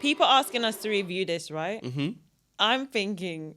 people asking us to review this, right? Mm-hmm. I'm thinking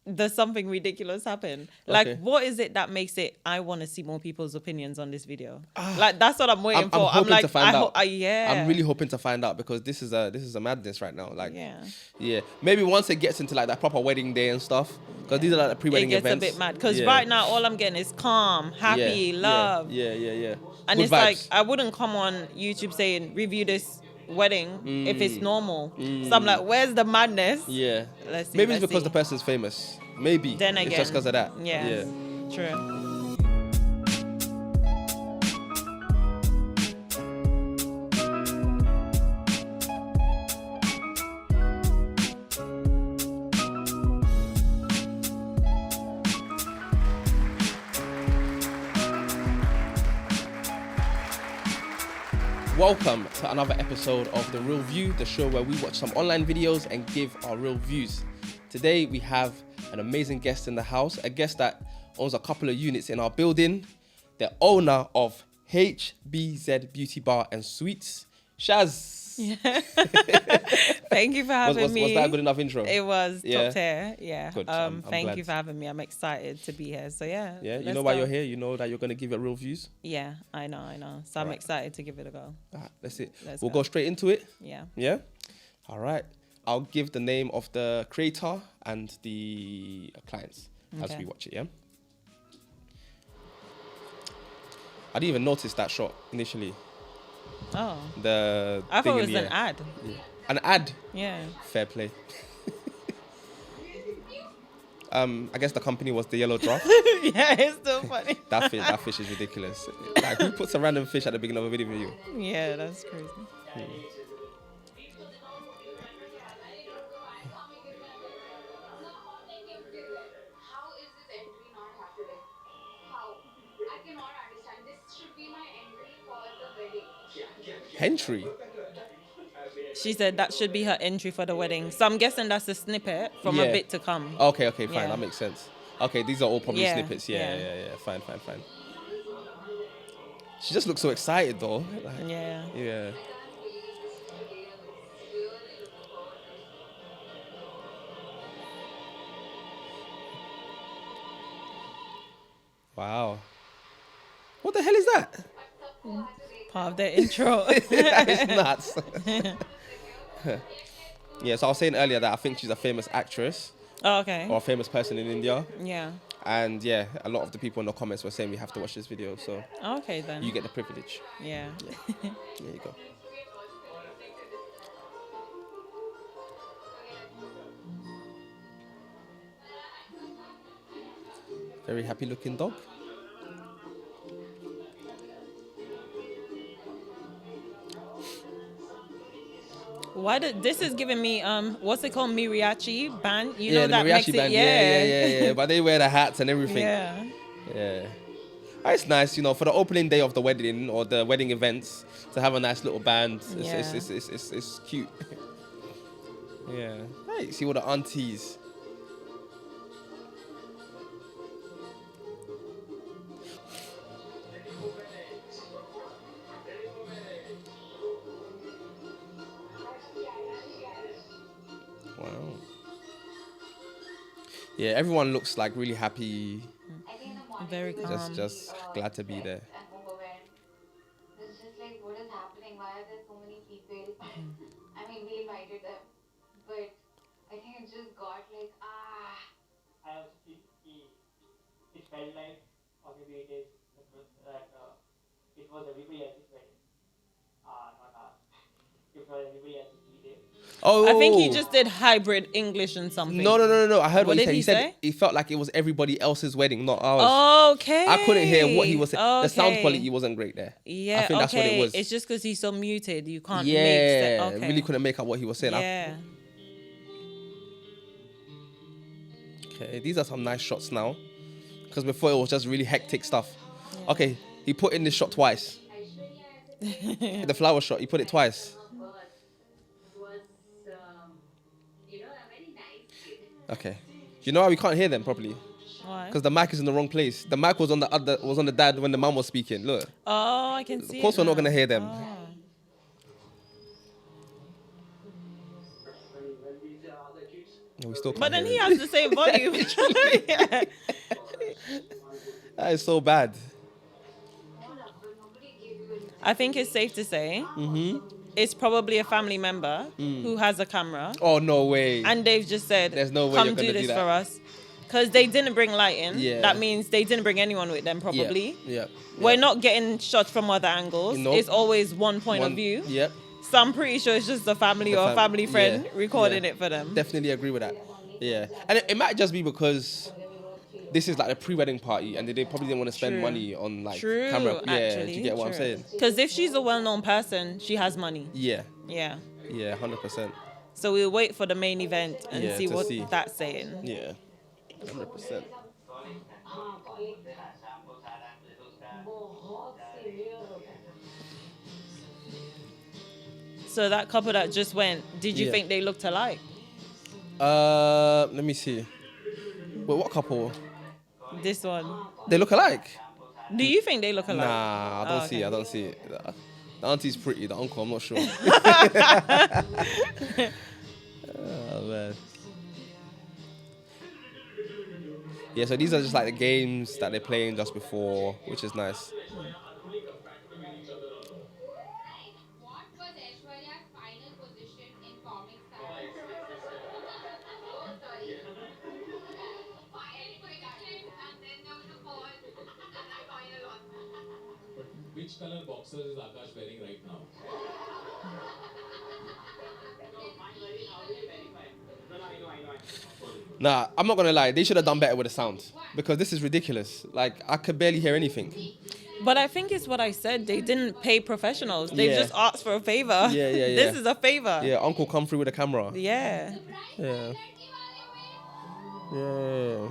there's something ridiculous happen. Like, Okay. what is it that makes it? I want to see more people's opinions on this video. Like, that's what I'm waiting I'm for. hoping like, to find out. Yeah. I'm really hoping to find out because this is a madness right now. Like, yeah. Maybe once it gets into like that proper wedding day and stuff, because these are like the pre-wedding It gets events. a bit mad because right now all I'm getting is calm, happy, love. Yeah. And Good it's vibes. like I wouldn't come on YouTube saying review this wedding if it's normal. So I'm like, where's the madness? Yeah. Let's see. Maybe it's because the person's famous. Maybe. Then again, it's just because of that. Yeah. True. Welcome to another episode of The Real View, the show where we watch some online videos and give our real views. Today we have an amazing guest in the house, a guest that owns a couple of units in our building, the owner of HBZ Beauty Bar and Sweets, Shaz. Yeah. Thank you for having me. Was that a good enough intro? It was top tier. Yeah. Good. I'm thank glad. you for having me. I'm excited to be here. So yeah. Yeah. You know why you're here? You know that you're going to give it real views? Yeah, I know. So I'm excited to give it a go. That's it. We'll go straight into it. Yeah. Yeah? All right. I'll give the name of the creator and the clients as we watch it, yeah? I didn't even notice that shot initially. Oh. I thought it was an ad. Yeah. An ad? Yeah. Fair play. I guess the company was the Yellow Draft. Yeah, it's still funny. That fish is ridiculous. Like, who puts a random fish at the beginning of a video for you? Yeah, that's crazy. Entry. She said that should be her entry for the wedding. So I'm guessing that's a snippet from a bit to come. Okay, fine. That makes sense. Okay, these are all probably snippets. Yeah. Fine. She just looks so excited though. Like, yeah. Wow. What the hell is that? Part of their intro. That is nuts. Yeah, so I was saying earlier that I think she's a famous actress. Oh, okay. Or a famous person in India. Yeah. And yeah, a lot of the people in the comments were saying we have to watch this video. So okay then. You get the privilege. Yeah. There you go. Very happy looking dog. This is giving me what's it called, mariachi band? You know the that mariachi makes band. it, Yeah. But they wear the hats and everything. Yeah. It's nice, for the opening day of the wedding or the wedding events to have a nice little band. It's cute. Yeah. Hey, see all the aunties. Wow. Yeah, everyone looks like really happy. Very calm. Just glad to be there. It's just like, what is happening? Why are there so many people? I mean, we invited them, but I think it just got like, I also think it felt like, or maybe it is, that it was everybody else's wedding. Not ours. It was everybody else's wedding. Oh, I think he just did hybrid English and something. No. I heard what he said. He said he felt like it was everybody else's wedding, not ours. Okay. I couldn't hear what he was saying. Okay. The sound quality wasn't great there. Yeah, I think that's what it was. It's just because he's so muted. You can't really couldn't make out what he was saying. Yeah. Okay, these are some nice shots now. Because before it was just really hectic stuff. Yeah. Okay, he put in this shot twice. The flower shot, he put it twice. Okay. You know why we can't hear them properly? Why? Because the mic is in the wrong place. The mic was on the dad when the mum was speaking. Look. Oh, I can see. Of course, we're not gonna hear them. Oh. We still can't But then hear he him. has the same volume. Yeah. That is so bad. I think it's safe to say it's probably a family member who has a camera, Oh, no way. and they've just said, There's no way "Come you're do gonna this do that." for us," because they didn't bring light in. Yeah. That means they didn't bring anyone with them. Probably. Yeah. We're not getting shots from other angles. Nope. It's always one point of view. Yep. So I'm pretty sure it's just a family or a family friend recording it for them. Definitely agree with that. Yeah. And it might just be because this is like a pre-wedding party and they probably didn't want to spend True. money on like True, camera. Yeah, actually. do you get what I'm True. saying? Because if she's a well-known person, she has money. Yeah. Yeah. Yeah, 100%. So we'll wait for the main event and Yeah, see to what see. that's saying. Yeah. 100%. So that couple that just went, did you Yeah. think they looked alike? Let me see. Wait, what couple? This one. They look alike. Do you think they look alike? Nah, I don't Oh, see it. I okay. don't see it. The auntie's pretty. The uncle, I'm not sure. Oh man. Yeah, so these are just like the games that they're playing just before, which is nice. What was Aishwarya's final position in comic style? Oh, sorry. Final position, and then there was a pause, and I final one. Which color boxers is Akash wearing right now? Nah, I'm not gonna lie. They should have done better with the sound because this is ridiculous. Like I could barely hear anything. But I think it's what I said. They didn't pay professionals. They Yeah. just asked for a favor. Yeah. This is a favor. Yeah, uncle come through with a camera. Yeah. Yeah. Yeah.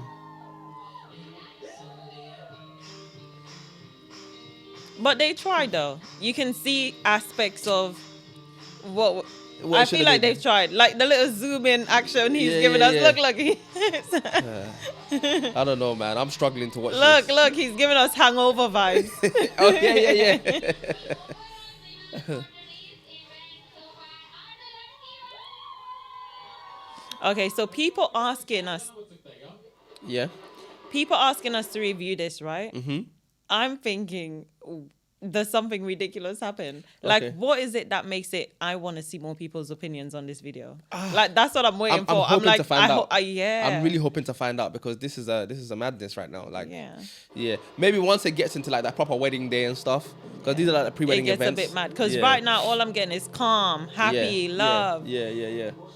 But they tried though. You can see aspects of what What I it feel should've like been. they've tried. Like the little zoom in action he's Yeah, giving yeah, us. yeah. Look, he I don't know, man. I'm struggling to watch look, this. look, he's giving us hangover vibes. Oh yeah. Okay, so people asking us Yeah. to review this, right? I'm thinking there's something ridiculous happen. Like, Okay. what is it that makes it? I want to see more people's opinions on this video. Like, that's what I'm waiting I'm for. hoping like, to find out. yeah. I'm really hoping to find out because this is a madness right now. Like, Yeah. yeah. Maybe once it gets into like that proper wedding day and stuff, because these are like the It pre-wedding gets events. a bit mad because Yeah. right now all I'm getting is calm, happy, love, Yeah.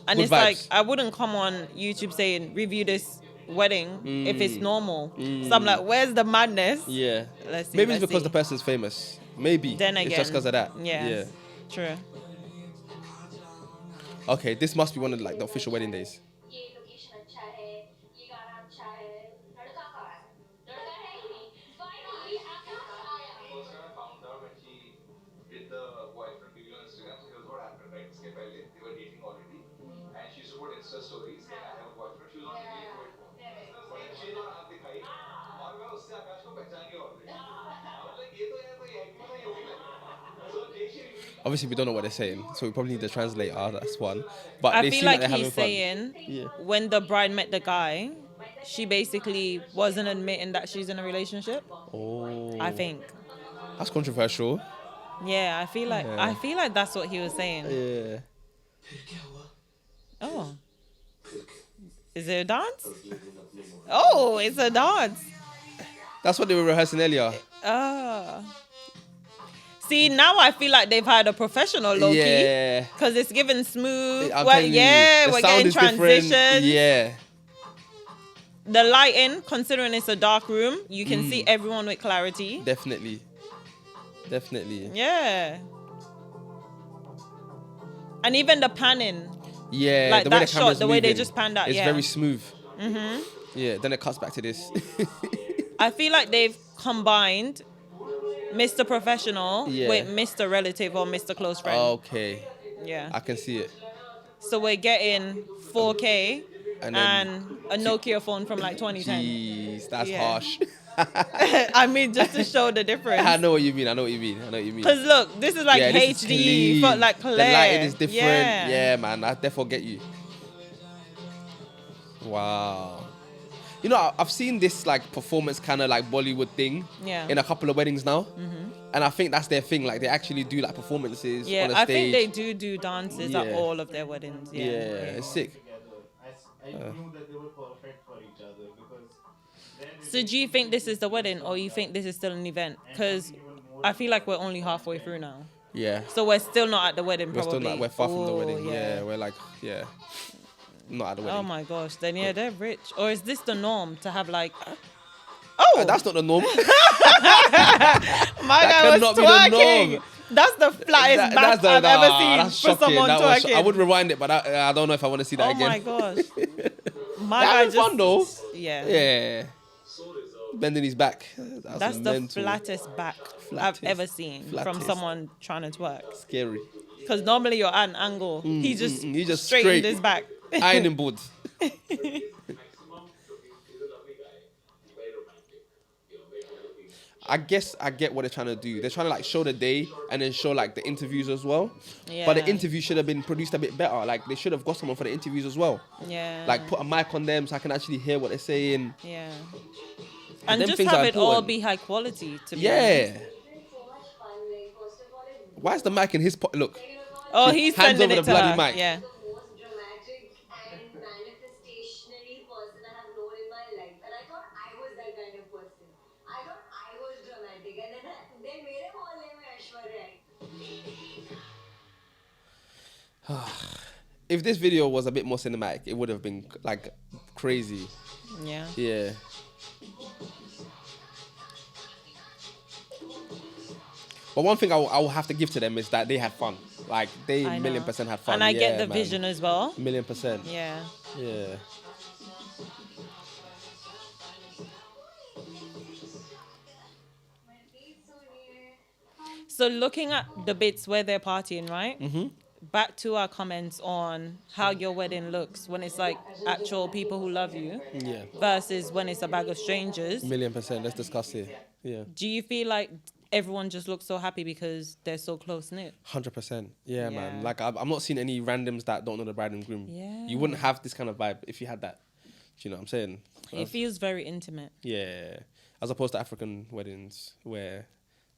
and Good it's vibes. like I wouldn't come on YouTube saying review this wedding if it's normal. So I'm like, where's the madness? Yeah. Let's see. Maybe it's let's because see. the person's famous. Maybe. Then again, it's just because of that. Yeah. True. Okay, this must be one of like the official wedding days. ये location अच्छा है, ये गाना अच्छा है, लड़का कहाँ है? लड़का है ही नहीं. Finally, आकाश आया. Found out when she did the boyfriend video on Instagram. So here's what happened, right? इसके पहले they were dating already, and she used to put Insta stories saying I have a boyfriend. She was on the date with him. But then she ने हाथ दिखाई, और मैं उससे आकाश को पहचान गया already. I was like, ये तो यार कोई acting नहीं होगी ना. So she revealed. Obviously, we don't know what they're saying, so we probably need a translator. That's one. But I they feel seem like they're having he's fun. saying Yeah. when the bride met the guy, she basically wasn't admitting that she's in a relationship. Oh. I think. That's controversial. Yeah, I feel like that's what he was saying. Yeah. Oh. Is it a dance? Oh, it's a dance. That's what they were rehearsing earlier. Ah. See, now I feel like they've hired a professional low key. Yeah. Because it's given smooth. I'm Well, telling you, yeah, the we're sound getting is different. transitions. Yeah. The lighting, considering it's a dark room, you can see everyone with clarity. Definitely. Yeah. And even the panning. Yeah. Like the way that the shot, camera's the way they moving, just panned out, it's yeah. very smooth. Yeah. Then it cuts back to this. I feel like they've combined Mr. Professional Yeah. with Mr. Relative or Mr. Close Friend. Okay. Yeah. I can see it. So we're getting 4K And and, then a Nokia phone from like 2010. Jeez, that's Yeah. harsh. I mean, just to show the difference. I know what you mean. Because look, this is like Yeah, this is HD, clean. like clear. The lighting is different. Yeah. Yeah, man. I therefore get you. Wow. You know, I've seen this like performance kind of like Bollywood thing Yeah. in a couple of weddings now. And I think that's their thing. Like they actually do like performances Yeah, on a I stage. think they do dances at Yeah. all of their weddings. Yeah, Yeah. it's sick. Together. I knew that they were perfect for each other because their So do you think this is the wedding, or you think this is still an event? Because I feel like we're only halfway through now. Yeah. So we're still not at the wedding, We're probably. still not, we're far from the Oh, wedding. Yeah, we're like, yeah. Not at the wedding. Oh my gosh, then yeah, they're rich. Or is this the norm to have like... Oh! That's not the norm. My That guy was cannot be the twerking. norm. That's the flattest back I've ever seen that's for shocking. someone That was twerking. I would rewind it, but I don't know if I want to see that Oh again. my gosh. My That guy was just... fun though. Yeah. Yeah. Bending his back. That's the mental. flattest back Flattest. I've ever seen from Flattest. someone trying to twerk. Scary. Because normally you're at an angle. He just He just straightened straight. his back. Ironing board. Maximum, he's a lovely guy. He's very romantic. You know, very good-looking. I guess I get what they're trying to do. They're trying to like show the day and then show like the interviews as well. Yeah. But the interview should have been produced a bit better. Like they should have got someone for the interviews as well. Yeah. Like put a mic on them so I can actually hear what they're saying. Yeah. And them just things have are it all important. be high quality to be Yeah. honest. So much fun. Like, first of all, it Why is the mic in his pocket? Look. Oh, he's Hands sending over it the to bloody her. mic. Yeah. the most dramatic and manifestationary person I have known in my life. And I thought I was that kind of person. I thought I was dramatic. And then मेरे मोहल्ले में ऐश्वर्या आई. If this video was a bit more cinematic, it would have been like crazy. Yeah. Yeah. But one thing I will have to give to them is that they had fun. Like they I know. 1,000,000% had fun. And I get Yeah, the man. vision as well. 1,000,000%. Yeah. Yeah. So looking at the bits where they're partying, right? Mm-hmm. Back to our comments on how your wedding looks when it's like actual people who love you Yeah. versus when it's a bag of strangers. 1,000,000%. Let's discuss it. Yeah. Do you feel like everyone just looks so happy because they're so close knit? 100%. Yeah, man. Yeah. Like I'm not seeing any randoms that don't know the bride and groom. Yeah. You wouldn't have this kind of vibe if you had that. Do you know what I'm saying? It feels very intimate. Yeah. As opposed to African weddings where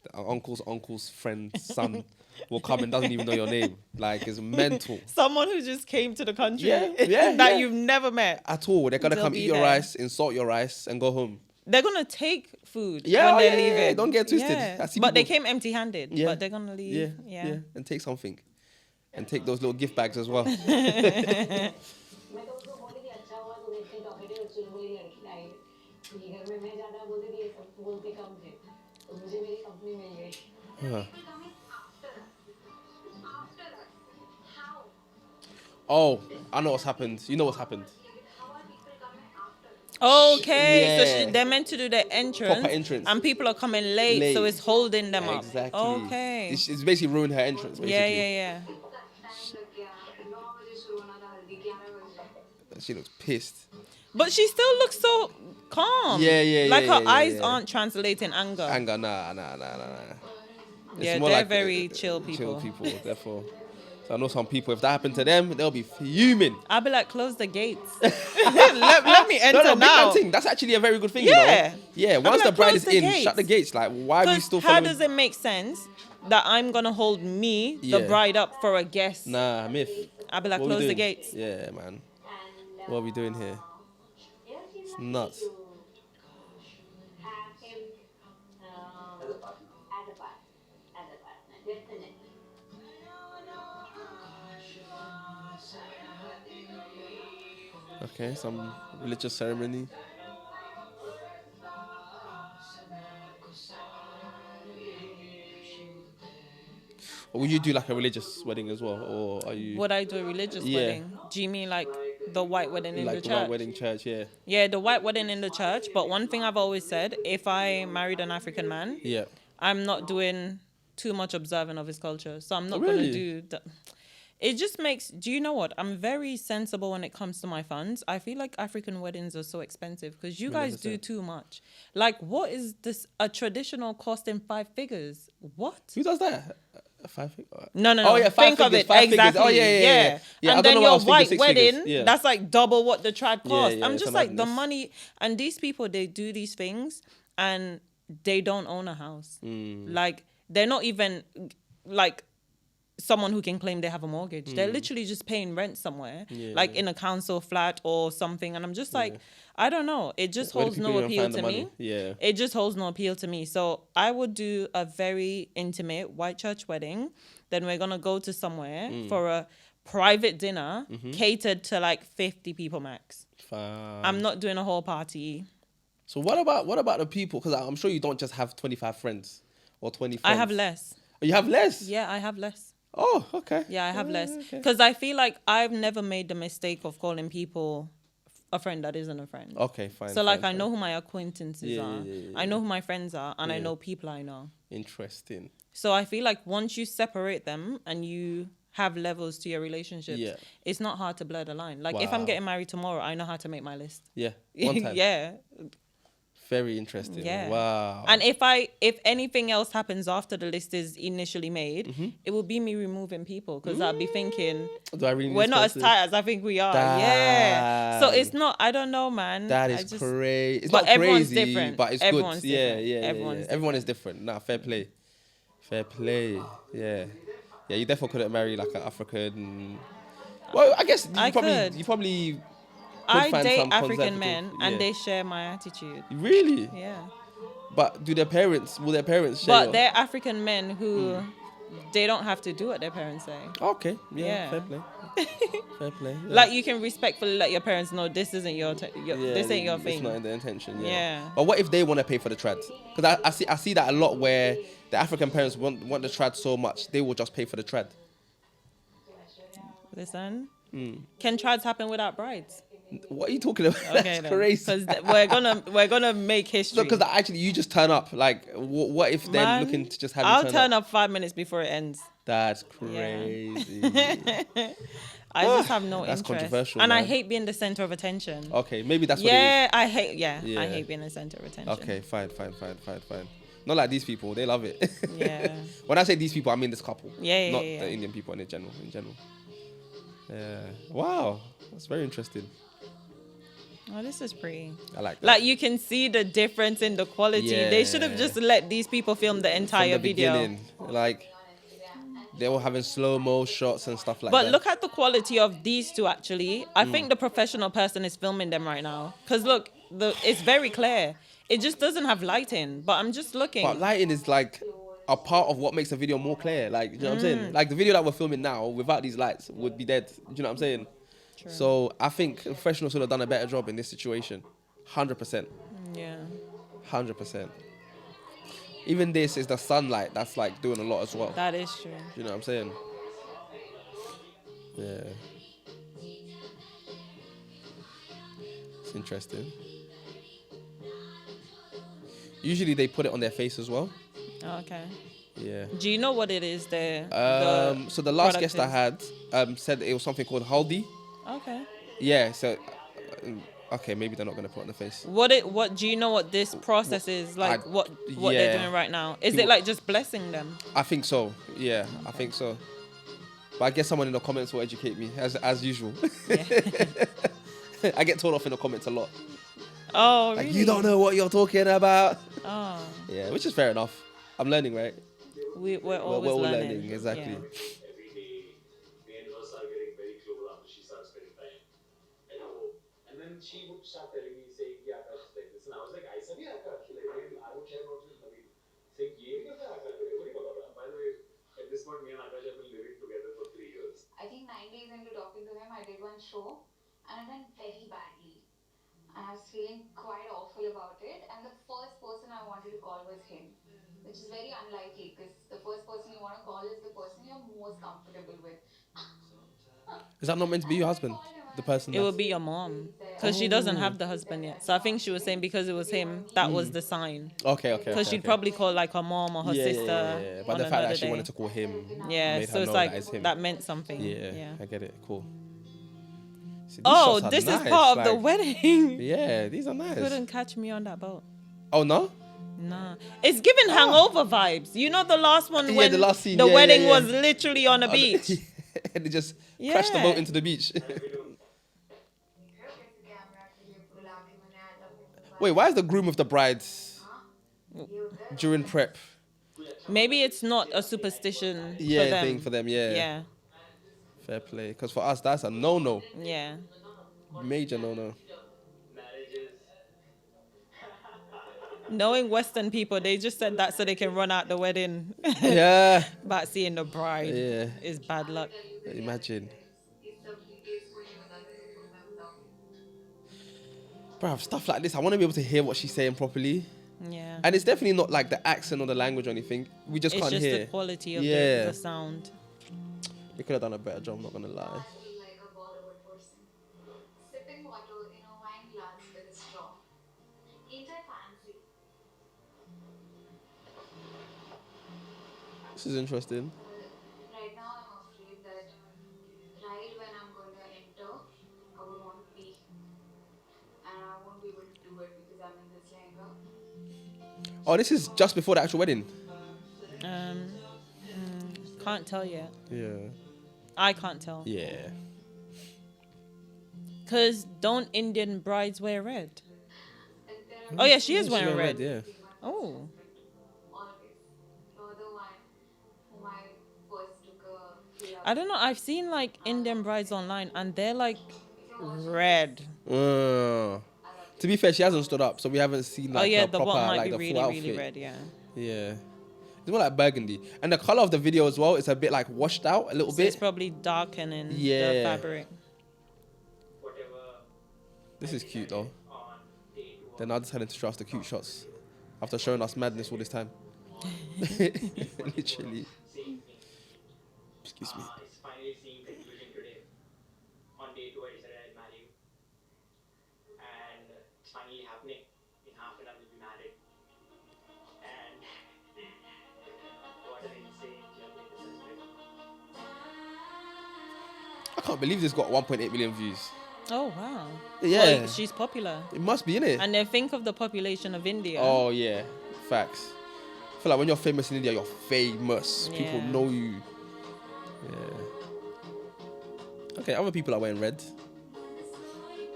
the uncle's friend's son will come and doesn't even know your name. Like it's mental. Someone who just came to the country Yeah, that yeah. you've never met. At all. They're gonna They'll come be eat your there. rice, insult your rice, and go home. They're gonna take food Yeah, when oh, they're yeah, yeah, leaving. yeah. Don't get twisted. Yeah. I see But they people- came empty-handed. Yeah. But they're gonna leave. Yeah, Yeah. and take something. And take those little gift bags as well. मैं तो उसको बोली थी अच्छा हुआ तुम इतनी talkative चुलबुली लड़की लाई ये घर में मैं ज्यादा बोलती थी ये सब बोलते कम थे तो मुझे मेरी कंपनी मिल गई. Huh. People coming after us. After us. How? Oh, I know what's happened. You know what's happened. How are people coming after us? Okay, so Yeah. they're meant to do their entrance, Proper entrance. and people are coming late, so Late. it's holding them up. Exactly. Okay. It's basically ruined her entrance, basically. Yeah. Time लग गया 9 बजे शुरू होना था हल्दी 11 बजे. She looks pissed. But she still looks so calm. Yeah, Like her yeah, eyes yeah. aren't translating anger. Anger, nah. It's Yeah, more they're like, very chill Chill people. people, therefore. So I know some people, if that happened to them, they'll be fuming. I'll be like, close the gates. let me enter No, big now. man thing. That's actually a very good thing, Yeah. you know? Yeah, I'm once like, the bride close is the in, gates. shut the gates. Like, why are we Because still how following? does it make sense that I'm gonna hold me, the Yeah. bride, up for a guest? Nah, myth. I'll be like, What we close the doing? gates. Yeah, man. And What are we doing here? yeah, she's It's happy nuts. to have him as a partner. Definitely. Okay, some religious ceremony. Or would you do like a religious wedding as well, or are you Would I do a religious Yeah. wedding? Do you mean like the white wedding in like the the church? white wedding church? Yeah, Yeah, the white wedding in the church. But one thing I've always said, if I married an African man, yeah. I'm not doing too much observing of his culture. So I'm not Really? gonna do that. It just makes, do you know what? I'm very sensible when it comes to my funds. I feel like African weddings are so expensive because you guys do 100%. too much. Like, what is this? A traditional costing 5 figures? What? Who does that? 5 figures. No. Oh yeah, Think of it 5 figures. exactly. Oh yeah. I And don't know then why I your was thinking white 6 wedding, figures. Yeah. that's like double what the trad cost. yeah, I'm it's just a like the madness. money, and these people, they do these things and they don't own a house. Like they're not even like someone who can claim they have a mortgage. They're literally just paying rent somewhere, like in a council flat or something. And I'm just like, I don't know. It just Where do holds people no even appeal find the to money? me. Yeah. It just holds no appeal to me. So I would do a very intimate white church wedding. Then we're gonna go to somewhere for a private dinner catered to like 50 people max. I'm not doing a whole party. So what about the people? Because I'm sure you don't just have 25 friends or 20 friends. I have less. Oh, you have less? Yeah, I have less. Oh, okay. Yeah, I have less. Okay. Because I feel like I've never made the mistake of calling people a friend that isn't a friend. Okay, fine. So like fine. I know who my acquaintances are. Yeah. I know who my friends are, and I Yeah. know people I know. Interesting. So I feel like once you separate them and you have levels to your relationships, it's not hard to blur the line. Like if I'm Wow. getting married tomorrow, I know how to make my list. Yeah. One time. Yeah. Very interesting. Yeah. Wow. And if anything else happens after the list is initially made, it will be me removing people because I'll be thinking Do I really need we're this not as person? tight as I think we are. Yeah. So Damn. it's not. I don't know, man. That I is just- crazy. It's but not everyone's crazy, different. but it's Everyone's good. Yeah, different. yeah, Everyone's Everyone is different. Nah, fair play. Fair play. Yeah. Yeah, you definitely couldn't marry like an African. Well, I guess I could. you probably could I find date some African conservative- men yeah. and they share my attitude. Really? Yeah. But will their parents share But your- they're African men who they don't have to do what their parents say. Okay. Yeah. Yeah. Fair play. Fair play. Yeah. Like you can respectfully let your parents know this isn't this ain't your It's thing. not in the intention. Yeah. Yeah. But what if they want to pay for the trad? Because I see that a lot where the African parents want the trad so much they will just pay for the trad. Listen, can trads happen without brides? What are you talking about? Okay, That's crazy. Because we're gonna make history. No, because actually you just turn up. Like, what if they're Man, looking to just have you I'll turn turn up? up 5 minutes before it ends. That's crazy. I just have no That's interest, controversial, and I man. hate being the center of attention. Okay, maybe that's what I hate. Yeah. I hate being the center of attention. it is. Okay, fine. Not like these people. They love it. Yeah. When I say these people, I mean this couple. Yeah, Not yeah. the Indian people in general. Yeah. Wow. That's very interesting. Oh, this is pretty. I like that. Like you can see the difference in the quality. They should have Yeah. just let these people film the entire From the video. beginning, like they were having slow-mo shots and stuff like But that. look at the quality of these two. Actually, I think the professional person is filming them right now. Cause look, it's very clear. It just doesn't have lighting. But I'm just looking. But lighting is like a part of what makes the video more clear. Like, you know what I'm saying? Like the video that we're filming now without these lights would be dead. Do you know what I'm saying? True. So I think professionals would have done a better job in this situation. 100%. Yeah. 100%. Even this is the sunlight that's like doing a lot as well. That is true. You know what I'm saying? Yeah. It's interesting. Usually they put it on their face as well. Okay. Yeah. Do you know what it is there? So the last product guest I is? had said it was something called haldi. Okay. Yeah. So okay, maybe they're not gonna put it on the face. What do you know what this process is like? What they're yeah. doing right now? Is People- it like just blessing them? I think so. Yeah, I think so. But I guess someone in the comments will educate me as usual. I get told off in the comments a lot. Oh, really? Like, you don't know what you're talking about. Oh, Yeah, which is fair enough. I'm learning, right? we're We're always all learning. exactly. Yeah. Every day, me and her are getting very close after she starts spending time at home. And then she would start telling me, saying, yeah, Akash is like this. And I was like, I said, yeah, Akash. Like, I would share notes with Naveen. Saying, ye nahi karta Akash, मेरे को नहीं पता था. By the way, at this point, me and Akash have been living together for 3 years. I think 9 days into talking to him, I did one show and it went very badly. And I was feeling quite awful about it. And the first person I wanted to call was him, which is very unlikely because the first person you want to call is the person you're most comfortable with. Is that not meant to be your husband? The person. It would be your mom because she doesn't have the husband yet. So I think she was saying because it was him, that was the sign. Okay. Because she'd probably call like her mom or her sister. Yeah. But on the fact another that she day. wanted to call him. Yeah, made so her it's know like that it's him. that meant something. Yeah, I get it. Cool. See, these Oh, shots are this nice, is part of the like- wedding. Yeah, these are nice. Couldn't catch me on that boat. Oh no? Nah, it's giving hangover vibes. You know the last one Yeah, when the last scene, the yeah, wedding yeah. was literally on a beach. And they just crashed the boat into the beach. Wait, why is the groom with the brides during prep? Maybe it's not a superstition for Yeah, them. thing for them, yeah. Yeah, Fair play. Because for us, that's a no-no. yeah. Major no-no. Marriages. Knowing Western people, they just said that so they can run out the wedding. Yeah. But seeing the bride Yeah. is bad luck. Imagine. Bruv, stuff like this, I want to be able to hear what she's saying properly. Yeah. And it's definitely not like the accent or the language or anything. We just It's can't just hear. the quality of Yeah. the sound. We could have done a better job, I'm not going to lie. Like a Bollywood person. Sipping water in a wine glass with a straw. Ain't I fancy? This is interesting. Right now I'm afraid that right when I'm going to enter, I would want to pee. And I won't be able to do it because I'm in this lehenga. Oh, this is just before the actual wedding. Can't tell yet. Yeah. I can't tell. Yeah. Because don't Indian brides wear red? And there Oh, yeah, she is She's wearing wearing red. yeah. Oh. always. You're the one whom I first took a feel I don't know. I've seen like Indian brides online and they're like red. To be fair, she hasn't stood up, so we haven't seen like Oh, yeah, her the proper, one might like be the really, full outfit. really red, yeah. Yeah. It's more like burgundy. And the colour of the video as well, it's a bit like washed out a little So bit. it's probably darkening the Yeah. fabric. Whatever This is cute though. on day two They're now deciding to show us the cute shots after showing us madness all this time. Literally. seeing me. Excuse me. It's finally seeing conclusion today. On day two, I decided I'd marry you. And it's finally happening. In half an hour, we'll be married. And what an insane journey this has been. I can't believe this got 1.8 million views. Oh, wow. Yeah. Well, she's popular. It must be, innit? And then think of the population of India. Oh, yeah. Facts. I feel like when you're famous in India, you're famous. People Yeah. know you. Yeah. Okay, other people are wearing red.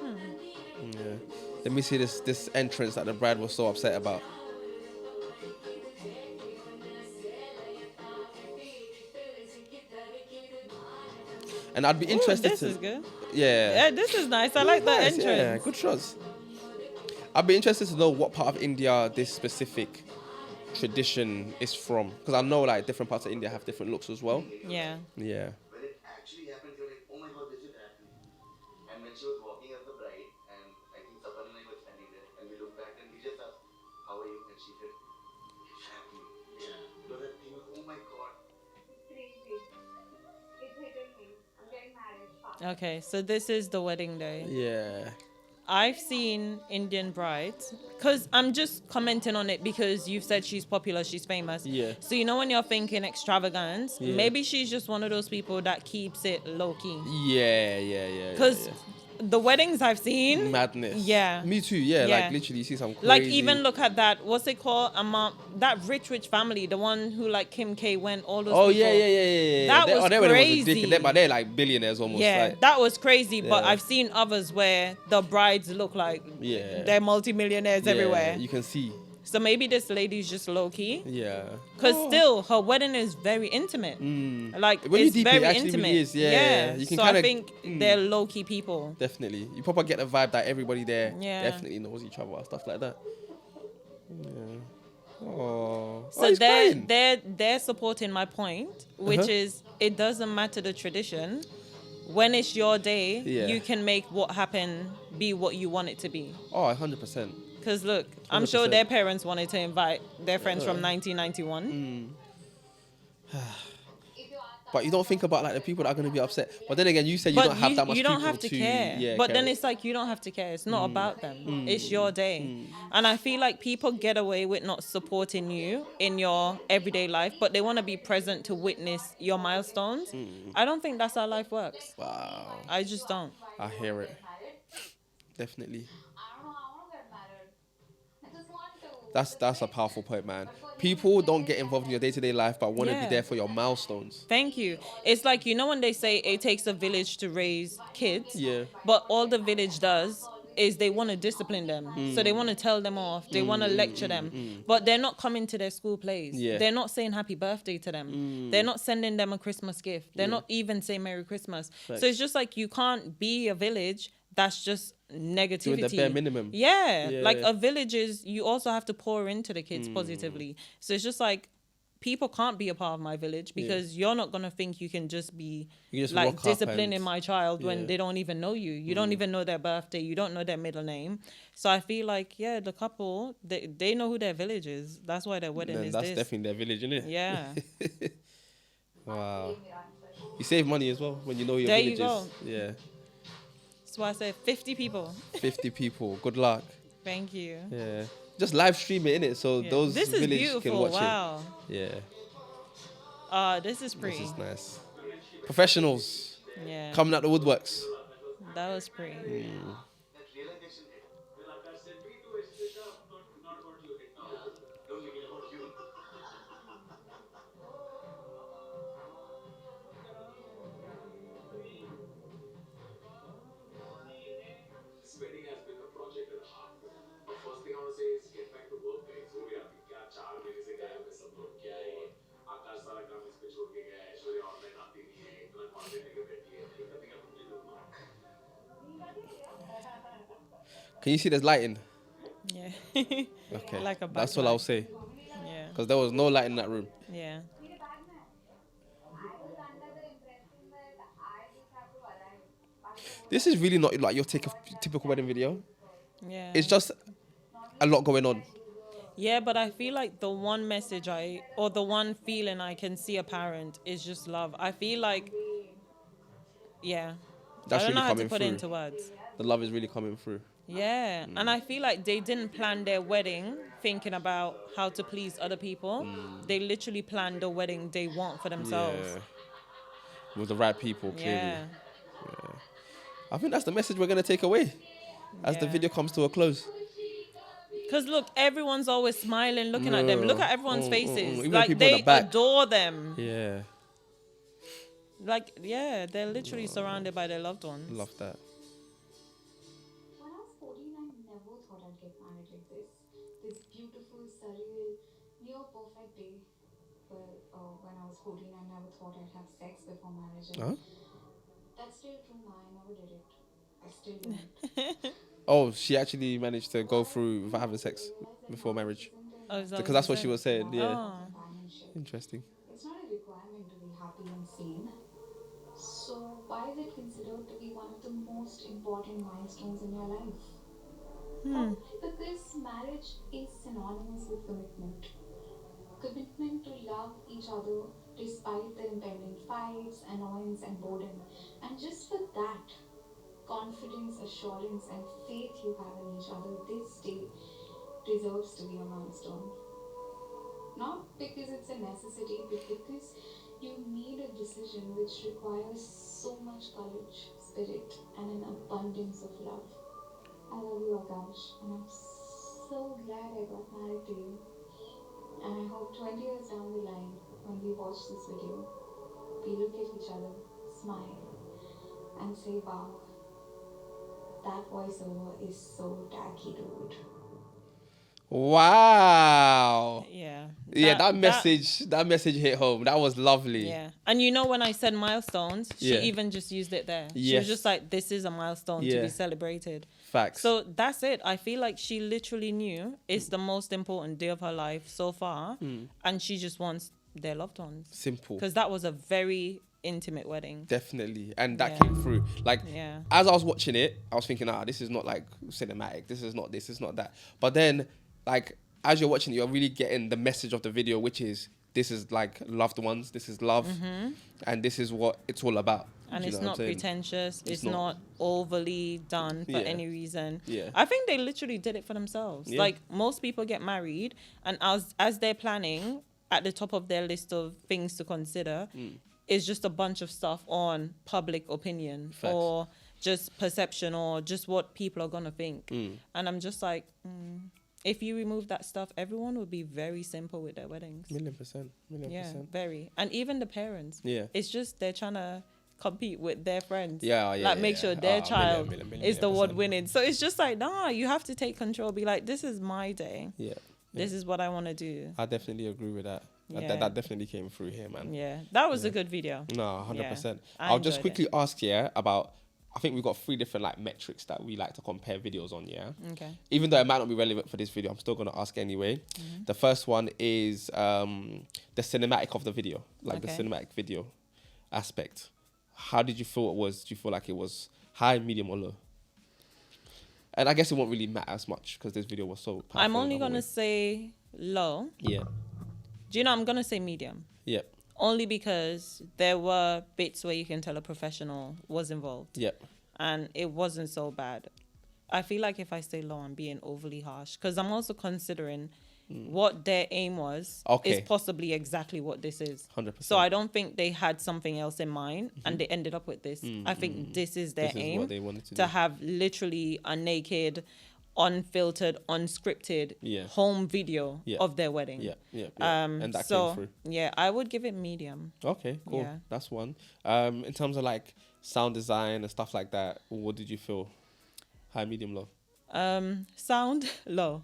Yeah. Let me see this entrance that the bride was so upset about. And I'd be Ooh, interested this to... is good. Yeah. Yeah, this is nice. I like that Nice, entrance. Yeah, good shots. I'd be interested to know what part of India this specific tradition is from, because I know like different parts of India have different looks as well. Yeah. Yeah. When it actually happened, you're like, oh my god, this is happening. And when she was walking as the bride, and I think Saban and I were standing there, and we looked back and we just asked, how are you? And she said, it's happening. Yeah. So that thing was, oh my god. crazy. It's hitting me. I'm getting married. Fast. Okay, so this is the wedding day. Yeah. I've seen Indian brides, because I'm just commenting on it because you've said she's popular, she's famous. Yeah. So you know when you're thinking extravagance, Yeah. maybe she's just one of those people that keeps it low key. Yeah. Because the weddings I've seen, Madness. Yeah. Me too. Yeah. Yeah. Like literally, you see some crazy. like even look at that, what's it called? That rich family, the one who like Kim K went all those. Oh people. yeah. That was their wedding crazy. ridiculous. But they're like billionaires almost. Yeah, Like, that was crazy. But Yeah. I've seen others where the brides look like Yeah. they're multimillionaires yeah, everywhere. You can see. So maybe this lady's just low key. Yeah. Because still, her wedding is very intimate. Like, When you it's deep it, it very actually intimate. really is, yeah. You can so I kinda- think they're low key people. Definitely. You probably get the vibe that everybody there Yeah. definitely knows each other, stuff like that. Yeah. Oh. So he's they're crying. they're supporting my point, which Uh-huh. is it doesn't matter the tradition. When it's your day, Yeah. you can make what happen be what you want it to be. Oh, 100%. Because look, I'm sure 100%. their parents wanted to invite their friends from 1991. If you ask But you don't think about like the people that are going to be upset. But then again, you said you But don't have that much you don't people have to care. Yeah, but care. then it's like you don't have to care. It's not about them. It's your day. And I feel like people get away with not supporting you in your everyday life, but they want to be present to witness your milestones. I don't think that's how life works. Wow. I just don't. I hear it. married, Definitely. I don't know. I want to get married. I just want to. That's a powerful point, man. People don't get involved in your day-to-day life, but want to be Yeah. there for your milestones. Thank you. It's like, you know, when they say it takes a village to raise kids, Yeah. but all the village does is they want to discipline them. So they want to tell them off. They want to lecture them. But they're not coming to their school plays. Yeah. They're not saying happy birthday to them. They're not sending them a Christmas gift. They're not even saying Merry Christmas. Facts. So it's just like, you can't be a village that's just negativity. Doing the bare minimum. Yeah. Yeah, Like yeah. a village is, you also have to pour into the kids positively. So it's just like, people can't be a part of my village because you're not going to think you can just be You just like rock up disciplining and- my child when yeah. they don't even know you. You don't even know their birthday. You don't know their middle name. So I feel like, yeah, the couple, they know who their village is. That's why their wedding Then is that's this. definitely their village, isn't it? Yeah. Wow. You save money as well when you know your There you villages. go. Yeah. That's why I said 50 people. 50 people. Good luck. Thank you. Yeah. Just live stream it, innit? So Yeah. those This is village beautiful. can watch Wow. it. Yeah. This is pretty. This is nice. Professionals Yeah. coming out the woodworks. That was pretty. That realization hit. Well, Akash said, me too, it's not about you hit now. Don't make it about you. This wedding has been a project and a half. But first thing I want to say is get back to work, guys. हो गया अभी क्या 4 महीने से गायब है सब लोग क्या है आकाश सारा काम इस पे छोड़ के गया है ऐश्वर्या ऑनलाइन आती नहीं है इतना कॉन्टेंट लेके बैठी है nothing happened to do now. Can you see there's lighting? Yeah. Okay. Like a That's all I'll say. Yeah. Because there was no light in that room. Yeah. This is really not like your typical wedding video. Yeah. It's just a lot going on. Yeah, but I feel like the one message or the one feeling I can see apparent is just love. I feel like, yeah. That's I don't really know how to coming put it through. into words. The love is really coming through. Yeah. And I feel like they didn't plan their wedding thinking about how to please other people. They literally planned the wedding they want for themselves. Yeah. With the right people, clearly. Yeah. I think that's the message we're going to take away as the Yeah. video comes to a close. Because look, everyone's always smiling, looking at them. Look at everyone's faces. Even the Like, people in they the back. adore them. Yeah. Like, yeah, they're literally surrounded by their loved ones. Love that. When I was 14, I never thought I'd get married like this. This beautiful, surreal, near perfect day. Well, when I was 14, I never thought I'd have sex before marriage. And Huh? that's still true now. I never did it. I still don't. Oh, she actually managed to go through without having sex before marriage. Oh, is that Because that's what she you was saying. Yeah. Oh. Companionship. Interesting. It's not a requirement to be happy and sane. So why is it considered to be one of the most important milestones in your life? Probably because marriage is synonymous with commitment. Commitment to love each other despite the impending fights, annoyance and boredom. And just for that, confidence, assurance and faith you have in each other, this day deserves to be a milestone. Not because it's a necessity, but because you made a decision which requires so much courage, spirit, and an abundance of love. I love you, Akash, and I'm so glad I got married to you. And I hope 20 years down the line, when we watch this video, we look at each other, smile, and say, wow, that voiceover is so tacky, dude. Wow. Yeah. Yeah, that message hit home. That was lovely. Yeah. And you know, when I said milestones, she Yeah. even just used it there. She Yes. was just like, this is a milestone to Yeah. be celebrated. Facts. So that's it. I feel like she literally knew it's the most important day of her life so far. And she just wants their loved ones. Simple. Because that was a very intimate wedding. Definitely. And that Yeah. came through. Like, Yeah. as I was watching it, I was thinking, this is not like cinematic. This is not this. It's not that. But then, like, as you're watching it, you're really getting the message of the video, which is this is like loved ones. This is love. And this is what it's all about. And Do you it's know what not I'm saying? pretentious. It's not. not overly done for Yeah. any reason. Yeah. I think they literally did it for themselves. Yeah. Like, most people get married, and as they're planning, at the top of their list of things to consider is just a bunch of stuff on public opinion Facts. or just perception or just what people are gonna think. And I'm just like, if you remove that stuff, everyone would be very simple with their weddings. 1,000,000%. 1,000,000%. Yeah, very. And even the parents. Yeah. It's just they're trying to compete with their friends. Yeah, Like make sure their child is the one 1,000,000%. winning. So it's just like, nah, you have to take control. Be like, this is my day. Yeah. This is what I want to do. I definitely agree with that. Yeah. That definitely came through here, man. Yeah, that was a good video. No, 100%. I I'll just enjoyed quickly ask, about, I think we've got 3 different like metrics that we like to compare videos on, yeah? Okay. Even though it might not be relevant for this video, I'm still going to ask anyway. Mm-hmm. The first one is the cinematic of the video, like the Okay. cinematic video aspect. How did you feel it was? Do you feel like it was high, medium, or low? And I guess it won't really matter as much because this video was so powerful. I'm only in a going to way. say low. Yeah. Do you know, I'm going to say medium. Yeah. Only because there were bits where you can tell a professional was involved. Yeah. And it wasn't so bad. I feel like if I say low, I'm being overly harsh. Because I'm also considering what their aim was Okay. is possibly exactly what this is. 100%. So I don't think they had something else in mind and they ended up with this. I think this is their This is aim what they wanted to to do. have literally a naked, unfiltered, unscripted Yeah. home video Yeah. of their wedding. Yeah. Yeah. Yeah. And that so came through. yeah, I would give it medium. Okay, cool. Yeah. That's one. In terms of like sound design and stuff like that, what did you feel? High, medium, low? Sound low.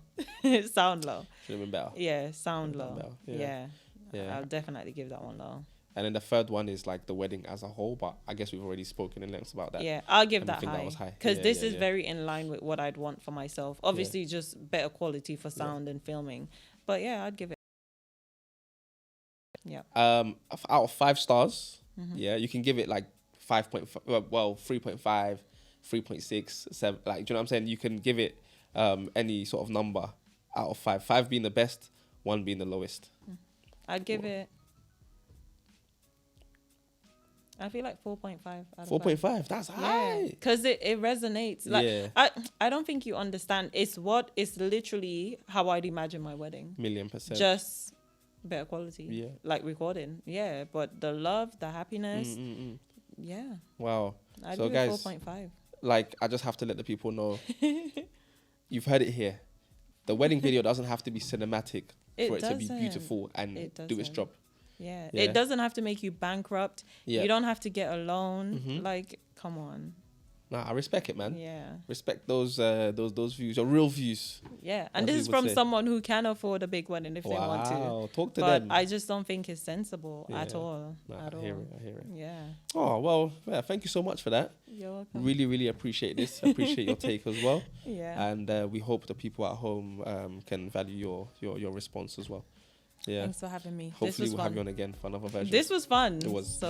Sound low. Should have been better. Yeah, sound low. better, yeah. Yeah. Yeah. I'll definitely give that one low. And then the third one is like the wedding as a whole, but I guess we've already spoken in length about that. Yeah, I'll give And you that think that high. was high? Because Yeah, this yeah, is yeah. very in line with what I'd want for myself. Obviously, just better quality for sound and filming. But yeah, I'd give it. Yeah. Out of 5 stars, Mm-hmm. yeah, you can give it like 5.5, well, 3.5, 3.6, 7. Like, do you know what I'm saying? You can give it any sort of number out of 5. 5 being the best, 1 being the lowest. I'd give it. I feel like 4.5 out of 4.5, that's Yeah, high. because it resonates. Like Yeah. I don't think you understand. It's literally how I'd imagine my wedding. 1,000,000%. Just better quality. Yeah. Like recording. Yeah. But the love, the happiness. Yeah. Wow. I'd So give guys, it 4.5. like, I just have to let the people know, you've heard it here. The wedding video doesn't have to be cinematic It for it to be doesn't. beautiful and It do its doesn't. job. Yeah. Yeah. It doesn't have to make you bankrupt. Yeah. You don't have to get a loan. Like, come on. Nah, I respect it, man. Yeah. Respect those views, or real views. Yeah. And As this is we would from say. someone who can afford a big wedding if they want to. Wow, talk to But them. I just don't think it's sensible at Yeah. all. Nah, at I hear all. it. I hear it. Yeah. Oh well, yeah. Thank you so much for that. You're welcome. Really, really appreciate this. Appreciate your take as well. Yeah. And we hope the people at home can value your response as well. Yeah. Thanks for having me. This Hopefully was we'll have fun. you on again for another version. This was fun. It was. So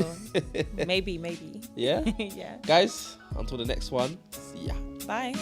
maybe. Yeah. Yeah. Guys, until the next one. See ya. Bye.